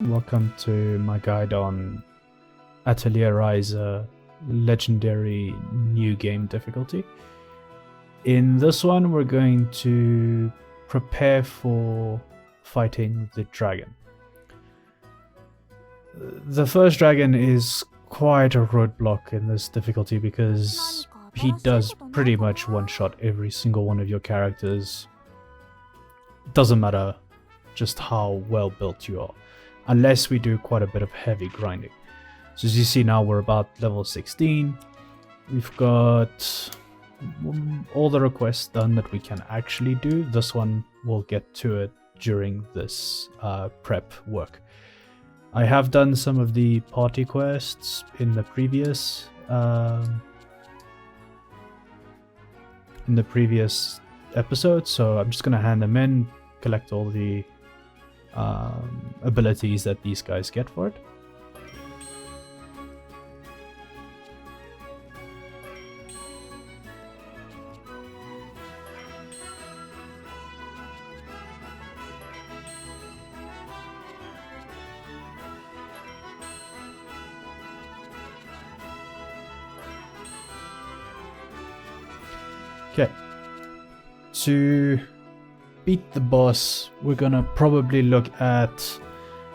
Welcome to my guide on Atelier Ryza Legendary New Game Difficulty. In this one, we're going to prepare for fighting the dragon. The first dragon is quite a roadblock in this difficulty because he does pretty much one-shot every single one of your characters. Doesn't matter just how well built you are, unless we do quite a bit of heavy grinding. So as you see now, we're about level 16. We've got all the requests done that we can actually do. This one, we'll get to it during this prep work. I have done some of the party quests in the previous episode, so I'm just going to hand them in, collect all the abilities that these guys get for it. Okay, to beat the boss, we're gonna probably look at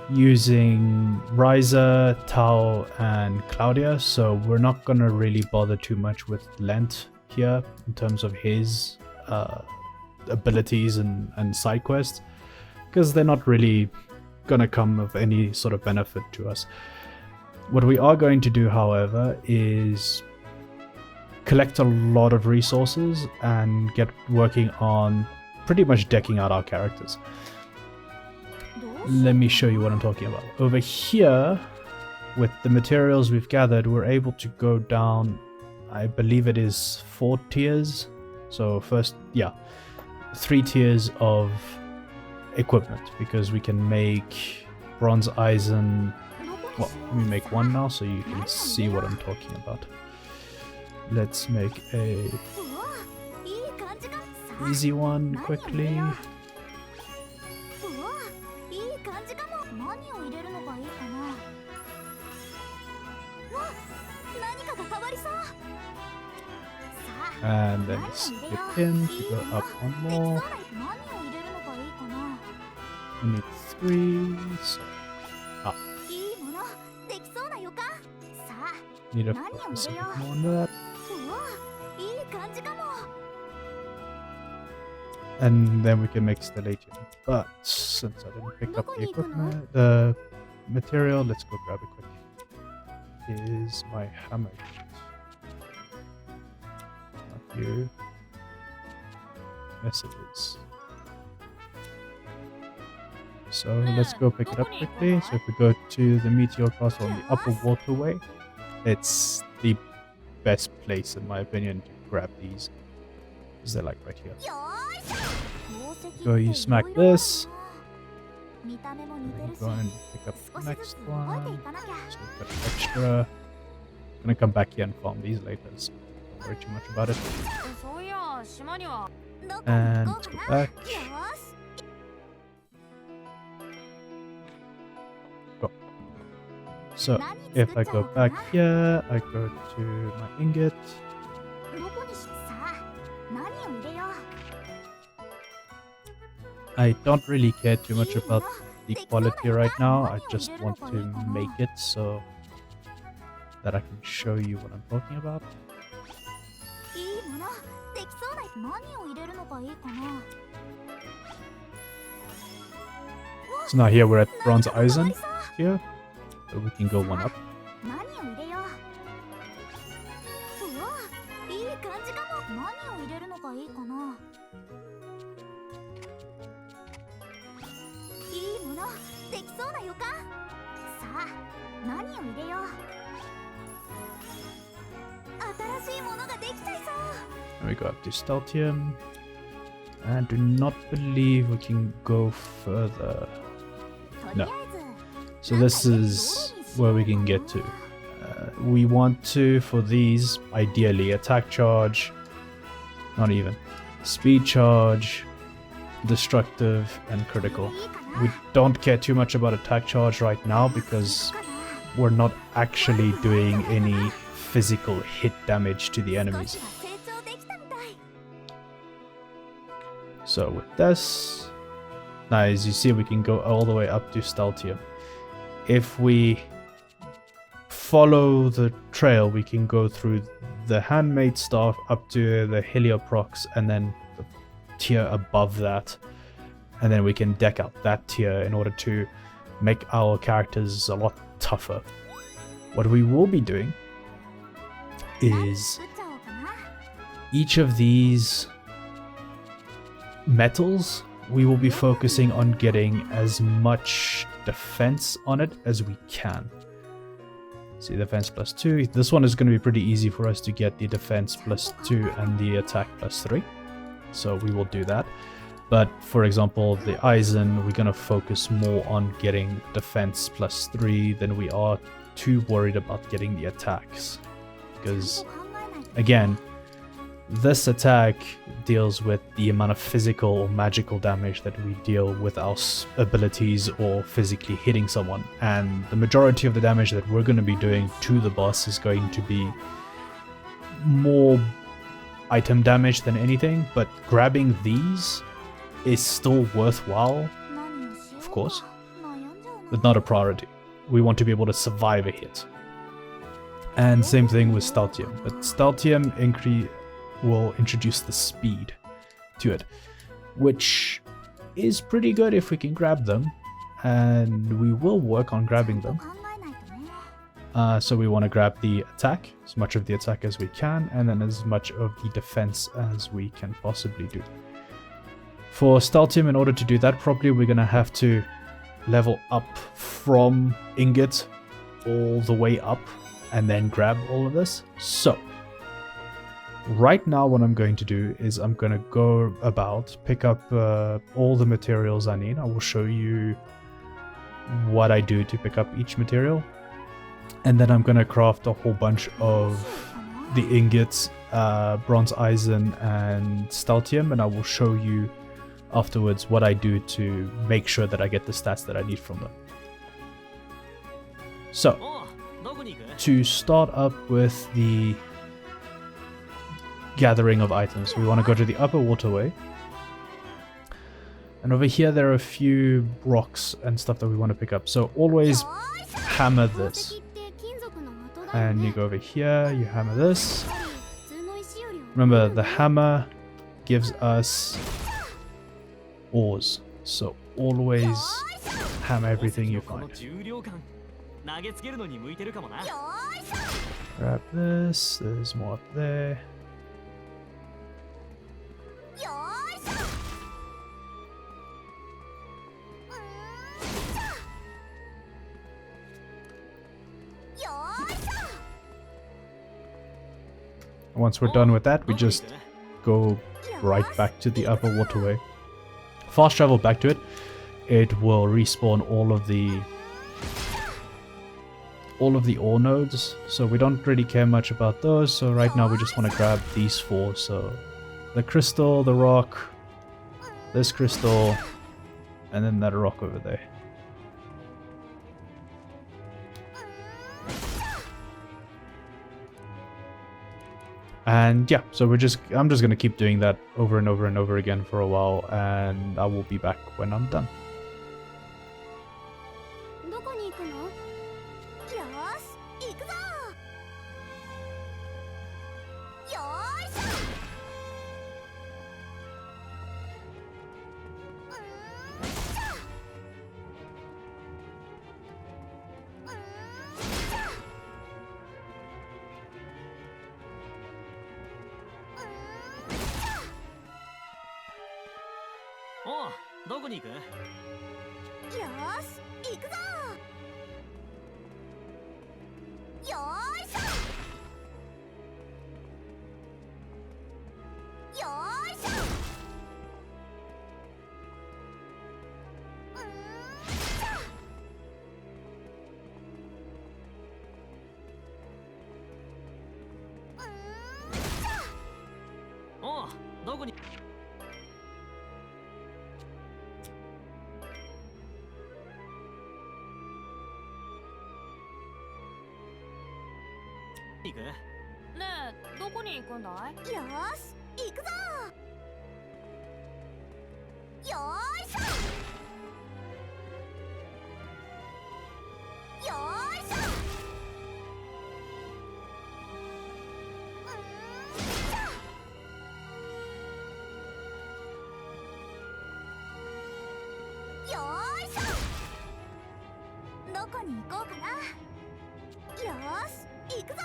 using Ryza, Tau, and Claudia, so we're not gonna really bother too much with Lent here in terms of his abilities and side quests, because they're not really gonna come of any sort of benefit to us. What we are going to do, however, is collect a lot of resources and get working on pretty much decking out our characters. Let me show you what I'm talking about. Over here, with the materials we've gathered, we're able to go down, I believe it is 4 tiers. So first, 3 tiers of equipment, because we can make bronze eisen. Well, let me make one now so you can see what I'm talking about. Let's make a easy one quickly. And then skip him to go up one more. We need 3. So, need to focus a bit more on that. And then we can make Stellatium. But since I didn't pick up the equipment, the material, let's go grab it quick. Is my hammer. Not you. Yes, it is. So let's go pick it up quickly. So if we go to the Meteor Castle on the upper waterway, it's the best place, in my opinion, to grab these, because they're like right here. So you smack this, go and pick up the next one. So we've got extra. I'm gonna come back here and farm these later, so don't worry too much about it. And let's go back. Go. So if I go back here, I go to my ingot. I don't really care too much about the quality right now. I just want to make it so that I can show you what I'm talking about. So now here we're at bronze eisen here, so we can go one up. And we go up to Stellatium, and do not believe we can go further. No. So this is where we can get to. We want to, for these, ideally attack charge, not even, speed charge, destructive, and critical. we don't care too much about attack charge right now because we're not actually doing any physical hit damage to the enemies. So with this, now as you see, we can go all the way up to Staltium. If we follow the trail, we can go through the handmade staff up to the Helioprox and then the tier above that. And then we can deck out that tier in order to make our characters a lot tougher. What we will be doing is each of these metals, we will be focusing on getting as much defense on it as we can. See, defense +2. This one is going to be pretty easy for us to get the defense +2 and the attack +3. So we will do that. But for example, the Eisen, we're going to focus more on getting defense +3 than we are too worried about getting the attacks. Because, again, this attack deals with the amount of physical or magical damage that we deal with our abilities or physically hitting someone. And the majority of the damage that we're going to be doing to the boss is going to be more item damage than anything. But grabbing these is still worthwhile, of course, but not a priority. We want to be able to survive a hit. And same thing with Staltium. But Staltium will introduce the speed to it, which is pretty good if we can grab them, and we will work on grabbing them. So we want to grab the attack, as much of the attack as we can, and then as much of the defense as we can possibly do. For Staltium, in order to do that properly, we're going to have to level up from Ingot all the way up and then grab all of this. So right now what I'm going to do is I'm going to go about, pick up all the materials I need. I will show you what I do to pick up each material. And then I'm going to craft a whole bunch of the ingots, bronze eisen and Staltium, and I will show you afterwards what I do to make sure that I get the stats that I need from them. So, to start up with the gathering of items, we want to go to the upper waterway. And over here there are a few rocks and stuff that we want to pick up. So always hammer this. And you go over here, you hammer this. Remember, the hammer gives us ores. So always hammer everything you find. Grab this, there's more up there. Once we're done with that, we just go right back to the upper waterway. Fast travel back to it. It will respawn all of the ore nodes, so we don't really care much about those. So right now we just want to grab these four. So the crystal, the rock, this crystal, and then that rock over there. And yeah, so I'm just gonna keep doing that over and over and over again for a while, and I will be back when I'm done. 行く？ねえ、どこに行くんだい？よーし、行くぞ。よーいしょ。よーいしょ。よーいしょ。どこに行こうかな。よーし、行くぞ。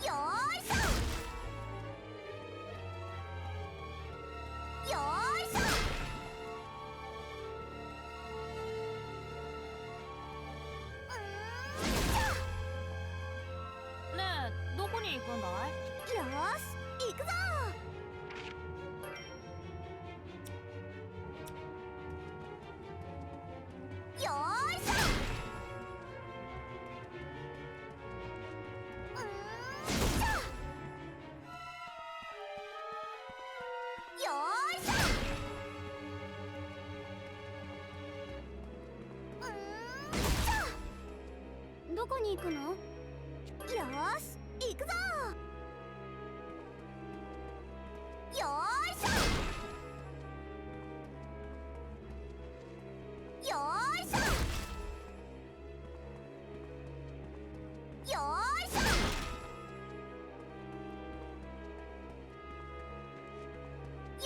よーいしょ。よーいしょ。ねえ、どこに行くんだい？よーし、行くぞ。よーいしょ。よーいしょ。どこに行くの？よーし、行くぞ。よーいしょ。よーいしょ。よーいしょ。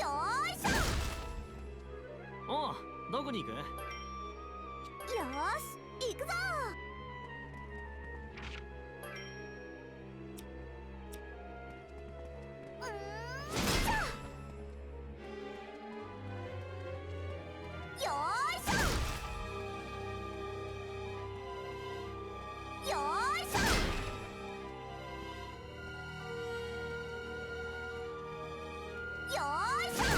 よーいしょ。おう、どこに行く？よーし、行くぞ。よーいしょ。よーいしょ。よーいしょ。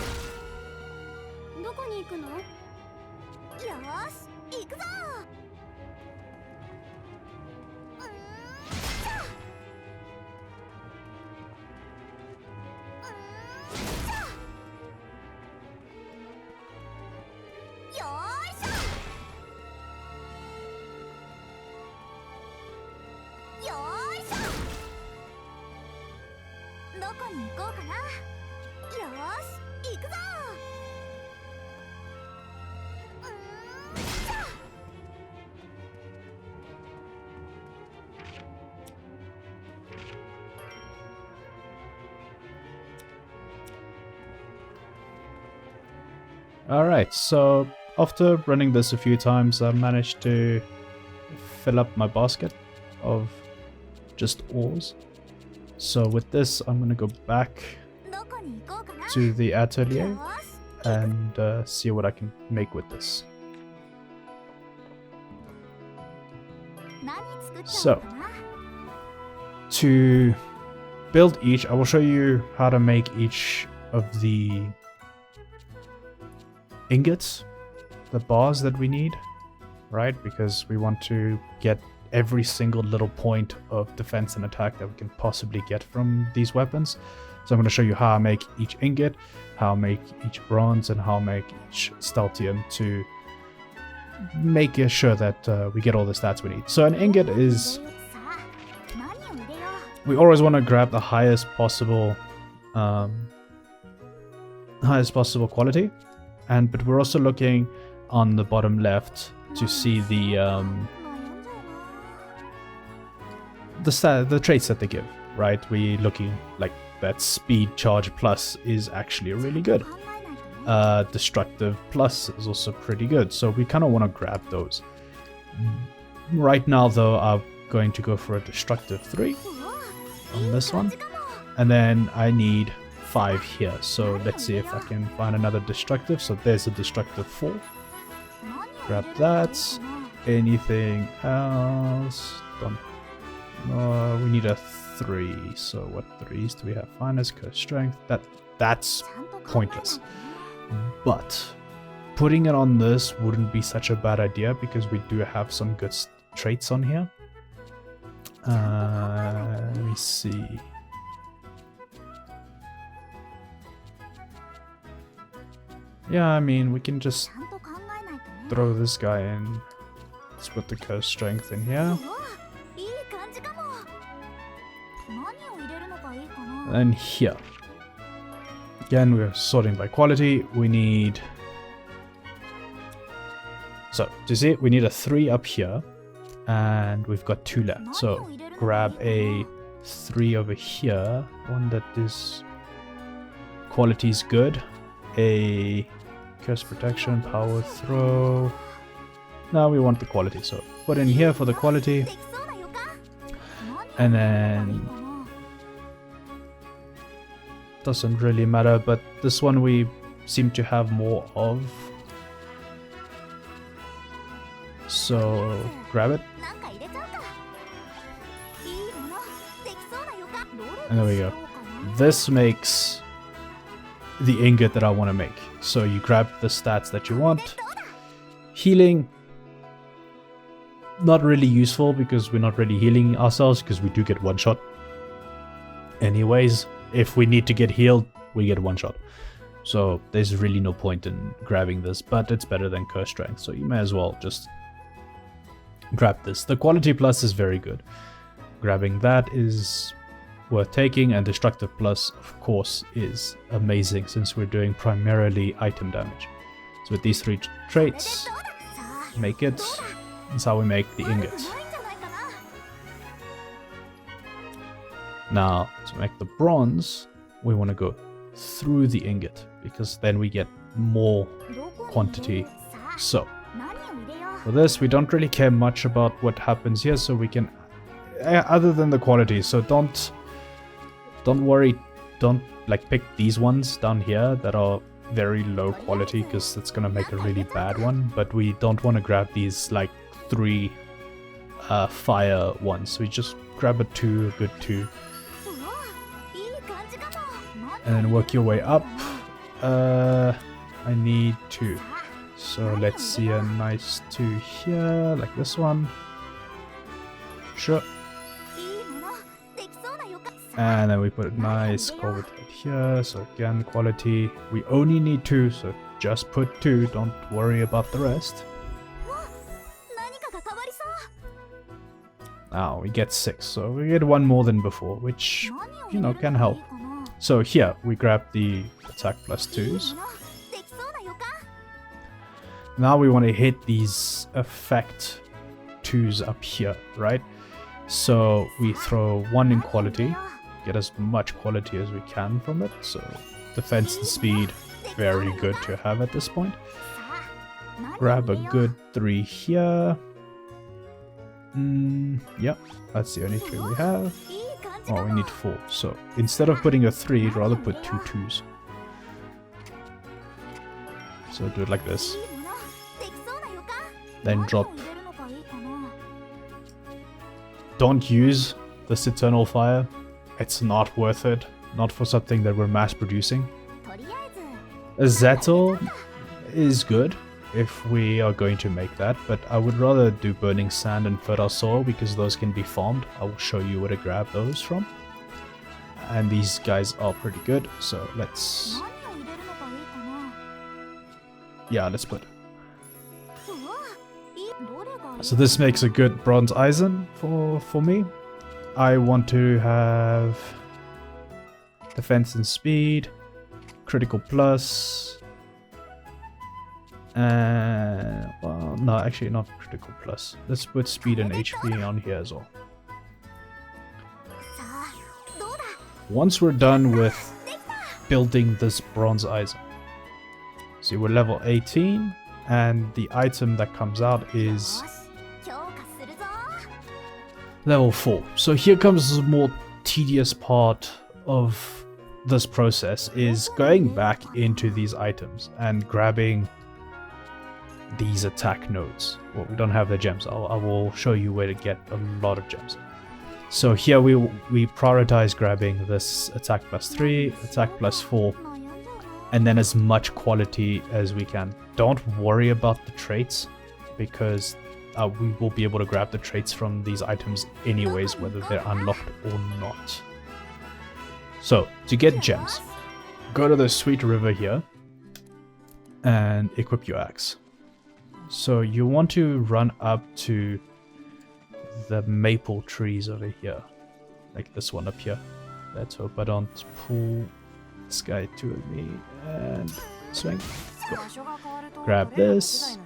どこに行くの？よーし、行くぞ。よーいしょ。よーいしょ。どこに行こうかな。よーし、行くぞ。Alright, so after running this a few times, I managed to fill up my basket of just ores. So with this, I'm going to go back どこに行こうかな。 to the よ atelier ーし、 and see what I can make with this. 何作っちゃおうかな。 To build each, I will show you how to make each of the ingots, the bars that we need, right? Because we want to get every single little point of defense and attack that we can possibly get from these weapons. So I'm going to show you how I make each ingot, how I make each bronze, and how I make each stultium to make sure that we get all the stats we need. So an ingot is, さあ、何を入れよう。 we always want to grab the highest possible quality, and but we're also looking on the bottom left to see the 悩んじゃうな。 the traits that they give, right? We looking like that speed charge plus is actually really good. 考えないとね。 Destructive plus is also pretty good, so we kind of want to grab those. Right now though, I'm going to go for a destructive 3 on this one, and then I need 5 here, so let's see if I can find another destructive. So there's a destructive 4. 何を Grab 入れるか that. な。 Anything else? Don't. No, we need a 3. So what 3s do we have? Finest, curse, strength. That's ちゃんと考えないとね。 pointless. But putting it on this wouldn't be such a bad idea because we do have some good traits on here. Let me see. Yeah, I mean, we can just throw this guy in. Let's put the curse strength in here. おいい感じかも。何を入れるのがいいかな。 And here. Again, we're sorting by quality. We need... So, do you see it? We need a 3 up here. And we've got 2 left. So, grab a 3 over here. One that is... Quality is good. A... Curse protection, power throw... Now we want the quality, so put in here for the quality. できそうな予感。 And 何を入れるのがいい then... かな。 Doesn't really matter, but this one we seem to have more of. So, grab it. なんか入れちゃうか。いいもの。できそうな予感。どれ And there に we し go. ようかな。 This makes the ingot that I want to make. So you grab the stats that you want. Healing, not really useful because we're not really healing ourselves because we do get one shot. Anyways, if we need to get healed, we get one shot. So there's really no point in grabbing this, but it's better than curse strength. So you may as well just grab this. The quality plus is very good. Grabbing that is worth taking, and destructive plus of course is amazing since we're doing primarily item damage. So with these 3 traits, さあ、 make it. That's how we make the 悪く ingot. ないんじゃないかな。 Now to make the bronze, we want to go through the ingot because then we get more どこに quantity. 入れる？さあ、 So 何を入れよう。 for this, we don't really care much about what happens here, so we can, other than the quality. So don't worry, don't like pick these ones down here that are very low quality because that's gonna make a really bad one. But we don't want to grab these like 3 fire ones. We just grab a 2, a good 2, うわ、いい感じかも。 and then work your way up. I need 2. さあ、 So let's see a nice 2 here, like this one. Sure. いいもの。できそうな予感。さあ、 And then we put a nice culvert right here. So again, quality. We only need 2, so just put 2. Don't worry about the rest. 何かが変わりそう。 Now we get 6, so we get 1 more than before, which, 何を you 入れ know, る can のがい help. いかな。 So here, we grab the attack plus いい 2s. もの。できそうな予感。 Now we want to hit these effect 2s up here, right? So we throw 1 in quality, get as much quality as we can from it. So defense and speed, very good to have at this point. さあ、何を Grab a 入れよう。 good 3 here. Yep, that's the only 3 we have. いい感じ Oh, か we も。 need 4. So instead of putting a 3, rather put 2 2s. So do it like this. いいもの。できそうな予感。 Then 何を drop. 入れるのがいいかな。 Don't use this eternal fire. It's not worth it. Not for something that we're mass producing. とりあえず。 A Zettel is good if we are going to make that, but I would rather do Burning Sand and Fertile Soil because those can be farmed. I will show you where to grab those from. And these guys are pretty good, so let's... 何を入れるのがいいかな。 Yeah, let's put... うわ、どれがいい So this makes a good Bronze Eisen for me. I want to have defense and speed, critical plus, and well, no, actually not critical plus. Let's put speed and HP on here as well. さあ、どうだ。 Once we're done with building this Bronze Eisen, see we're level 18, and the item that comes out is よし、強化するぞ。 level 4. So here comes the more tedious part of this process is going back into these items and grabbing these attack nodes. Well, we don't have the gems. I will show you where to get a lot of gems. So here we prioritize grabbing this attack plus 3, attack plus 4, 悩んじゃうな。 and then as much quality as we can. Don't worry about the traits because we will be able to grab the traits from these items anyways, whether they're unlocked or not. So, to get gems, go to the Sweet River here and equip your axe. So you want to run up to the maple trees over here. Like this one up here. Let's hope I don't pull this guy to me. And swing. Go. Grab this.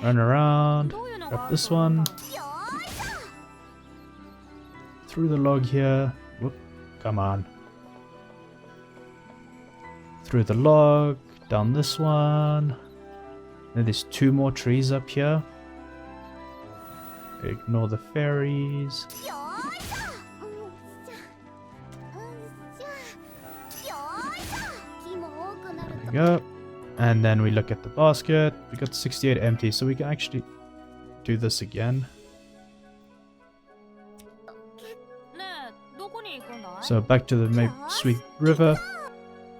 Run around. Grab this one. Through the log here. Whoop. Come on. Through the log. Down this one. Then there's 2 more trees up here. Ignore the fairies. There we go. And then we look at the basket. We got 68 empty, so we can actually do this again. So back to the Sweet River.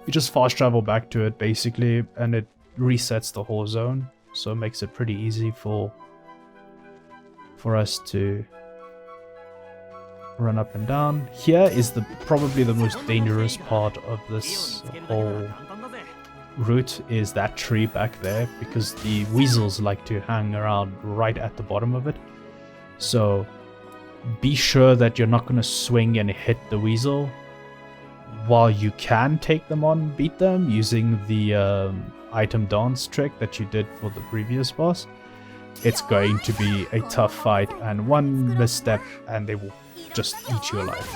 You just fast travel back to it basically, and it resets the whole zone. So it makes it pretty easy for us to run up and down. Here is probably the most dangerous part of this whole route, is that tree back there, because the weasels like to hang around right at the bottom of it. So be sure that you're not going to swing and hit the weasel. While you can take them on, beat them using the item dance trick that you did for the previous boss, it's going to be a tough fight, and one misstep and they will just eat you alive.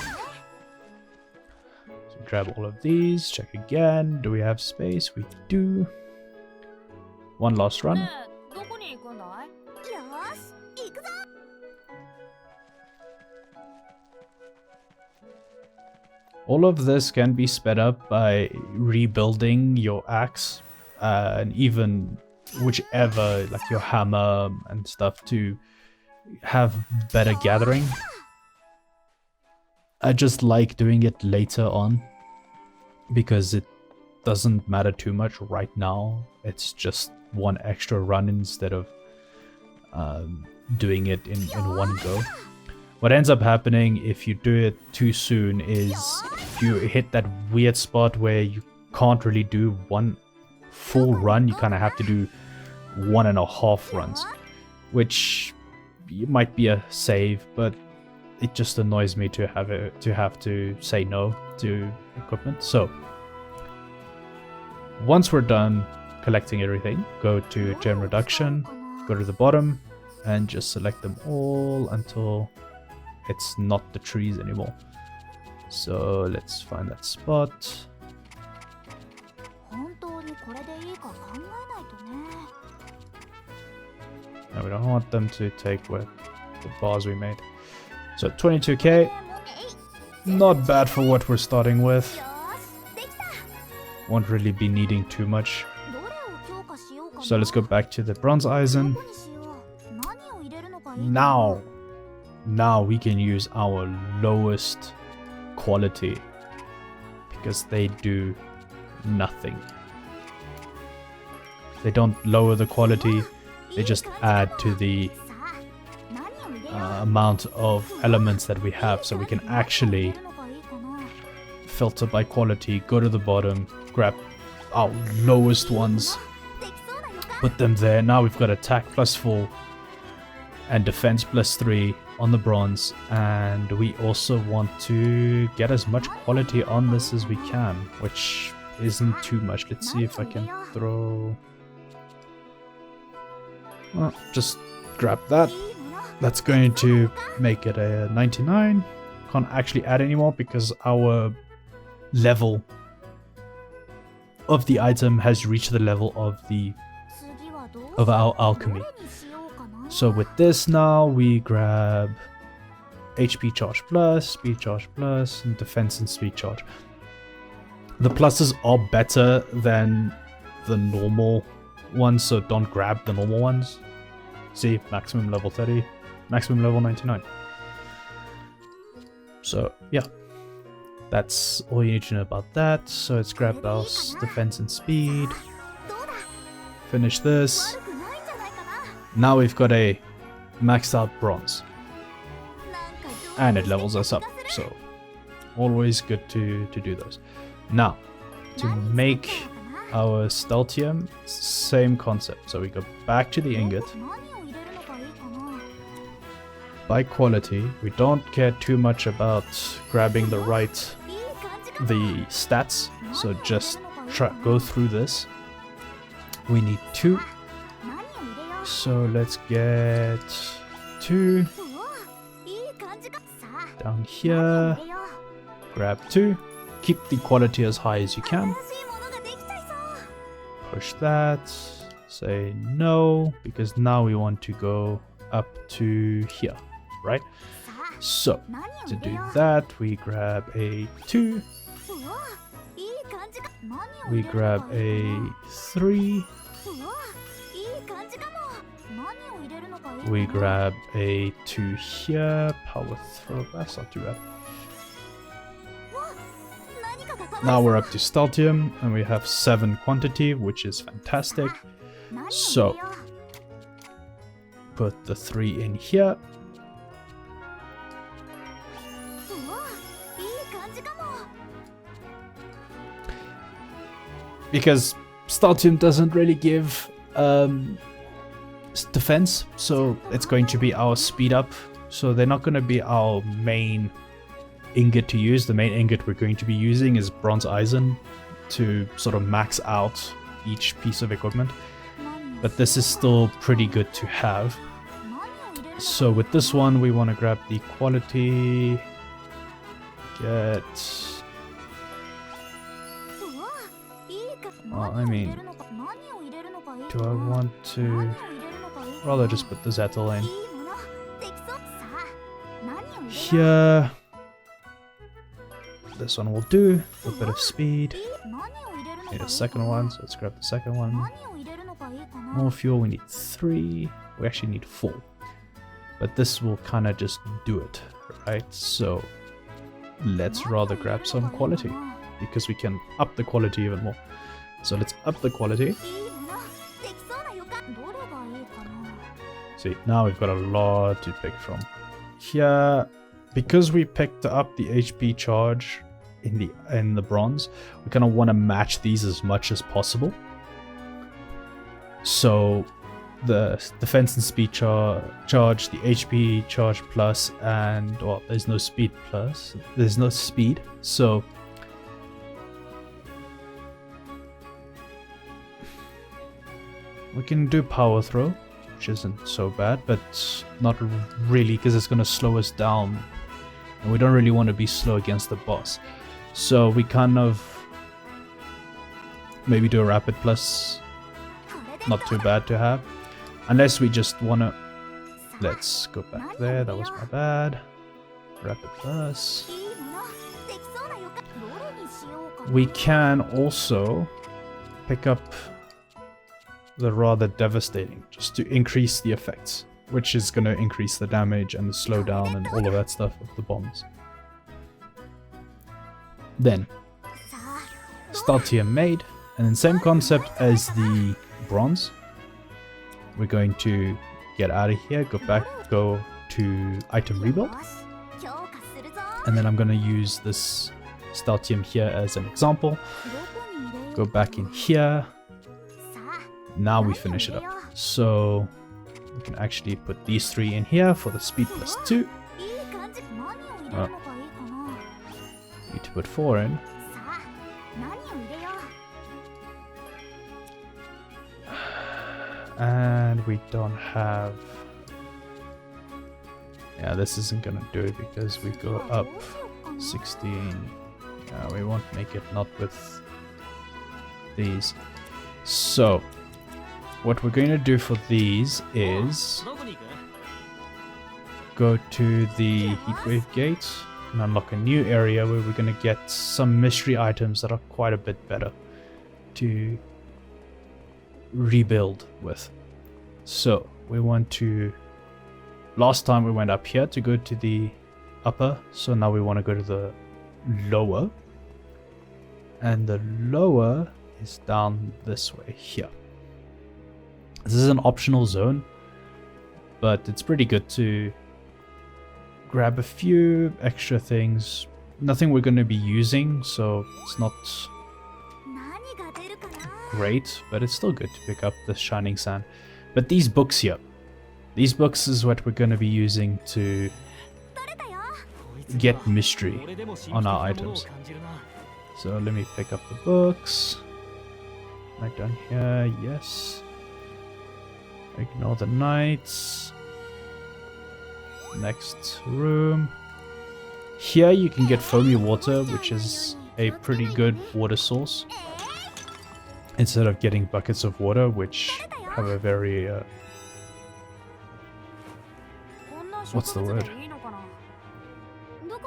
So grab all of these, check again. Do we have space? We do. One last run. All of this can be sped up by rebuilding your axe, and even whichever, like your hammer and stuff, to have better gathering. I just like doing it later on because it doesn't matter too much right now. It's just one extra run instead of doing it in one go. What ends up happening if you do it too soon is you hit that weird spot where you can't really do one full run. You kind of have to do 1.5 runs, which might be a save, but it just annoys me to have to say no to equipment. So once we're done collecting everything, go to gem reduction, go to the bottom, and just select them all until it's not the trees anymore. So let's find that spot. And we don't want them to take the bars we made. So 22k, not bad for what we're starting with. Won't really be needing too much. So let's go back to the bronze eisen. Now we can use our lowest quality because they do nothing. They don't lower the quality, they just add to the amount of elements that we have, so we can actually filter by quality, go to the bottom, grab our lowest ones, put them there. Now we've got attack +4 and defense +3 on the bronze, and we also want to get as much quality on this as we can, which isn't too much. Let's see if I can throw... Well, just grab that. That's going to make it a 99. Can't actually add anymore because our level of the item has reached the level of our alchemy. So with this now, we grab HP charge plus, speed charge plus, and defense and speed charge. The pluses are better than the normal ones, so don't grab the normal ones. See, maximum level 30, maximum level 99. So yeah, that's all you need to know about that. So let's grab our defense and speed. Finish this. Now we've got a maxed out bronze. And it levels us up, so always good to do those. Now, to make our Steltium, same concept. So we go back to the ingot. 何を入れるのがいいかな。 By quality, we don't care too much about grabbing the right いい感じかも。 the stats. So just go through this. We need 2. 何を入れよう。 So let's get 2 うわ、いい感じか。さあ、 down 何を here. 入れよう。 Grab 2. Keep the quality as high as you can. 新しいものができちゃいそう。 Push that. Say no, because now we want to go up to here, right? さあ、 So 何を to 入れ do よう。 that, we grab a 2. うわ、いい感じか。何を We 入れるのが grab いい a かな。 3. うわ、いい感じかも。何を入れるのがいいかな。 We grab a 2 here. Power throw. That's not too bad. 何かが変わる。 Now we're up to Steltium, and we have 7 quantity, which is fantastic. 何を入れ So よう。 put the 3 in here. うわ、いい感じかも。 Because Steltium doesn't really give defense, so it's going to be our speed up. So they're not going to be our main ingot to use. The main ingot we're going to be using is Bronze Eisen to sort of max out each piece of equipment. 何を But this is still pretty good to have. 何を入れるの。 So with this one, we want to grab the quality. Get. うわ、いいか。 Well, 何 I を mean, 入れるのか。何を入れるのがいいか do I な。 want 何を to 入れるのがいいかな。 rather just put the Zettel い in いもの。できそう。さあ、何を入れよう。 here? This one will do. A bit of speed. いい。何を入れるのがいい Need か a な。 second one, so let's grab the second one. 何を入れるのがいいかな。 More fuel, we need 3. We actually need 4. But this will kind of just do it, right? So let's rather grab some quality because we can up the quality even more. So let's up the quality. いいもの。できそうな予感。どれがいいかな。 See, now we've got a lot to pick from. Here, because we picked up the HP charge in the bronze, we kind of want to match these as much as possible. So the defense and speed charge, the HP charge plus, and well, there's no speed plus. There's no speed, so we can do power throw, which isn't so bad, but not really because it's going to slow us down, and we don't really want to be slow against the boss. So we kind of maybe do a rapid plus, これで not too bad to have, unless we just want to. Let's go back there. That was my bad. Rapid plus. いいもの。できそうな予感。どれにしようかな。 We can also pick up the rather devastating, just to increase the effects, which is going to increase the damage and the slowdown and all of that stuff of the bombs. Then, さあ、 Steltium made, and then same concept as the bronze. We're going to get out of here, go to item rebuild, よし、強化するぞ。 and then I'm going to use this Steltium here as an example. どこに入れよう Go back in here. さあ、 Now we finish it up. So we can actually put these 3 in here for the speed plus 2. いい感じ。何を入れるのがいいかな。 Need to put 4 in. さあ、何を入れよう。 And we don't have... Yeah, this isn't gonna do it because we go up 16. We won't make it not with these. So, what we're going to do for these is どこに行く？ go to the Heatwave Gate and unlock a new area where we're going to get some mystery items that are quite a bit better to rebuild with. So we want to... Last time we went up here to go to the upper, so now we want to go to the lower. And the lower is down this way here. This is an optional zone, but it's pretty good to grab a few extra things. Nothing we're going to be using, so it's not 何が出るかな。great, but it's still good to pick up the Shining Sand. But these books here, these books is what we're going to be using to 取れたよ。 get mystery on our items. So let me pick up the books. Right down here, yes. Ignore the knights. Next room. Here you can get foamy water, which is a pretty good water source. Instead of getting buckets of water, which have a very... こんな What's the 植物 word? でいいのかな。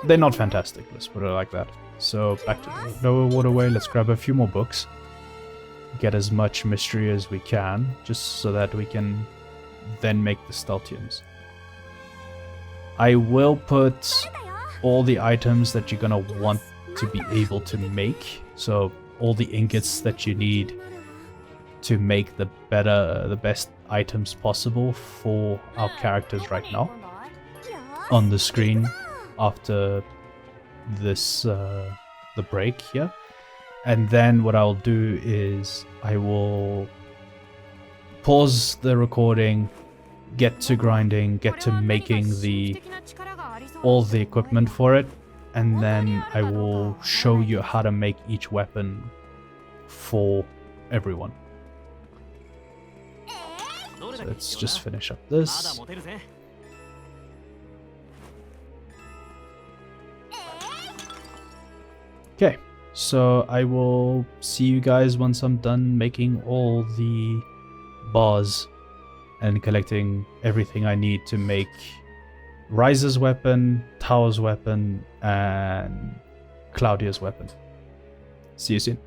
they're not fantastic, let's put it like that. So back to the lower waterway, let's grab a few more books. Get as much mystery as we can, just so that we can then make the Steltiums. I will put all the items that you're gonna want to be able to make. So all the ingots that you need to make the best items possible for our characters right now on the screen after this the break here. And then what I'll do is I will pause the recording, get to grinding, get to making all the equipment for it, and then I will show you how to make each weapon for everyone. So let's just finish up this. Okay, so I will see you guys once I'm done making all the bars and collecting everything I need to make Ryza's weapon, Tao's weapon, and Claudia's weapon. See you soon.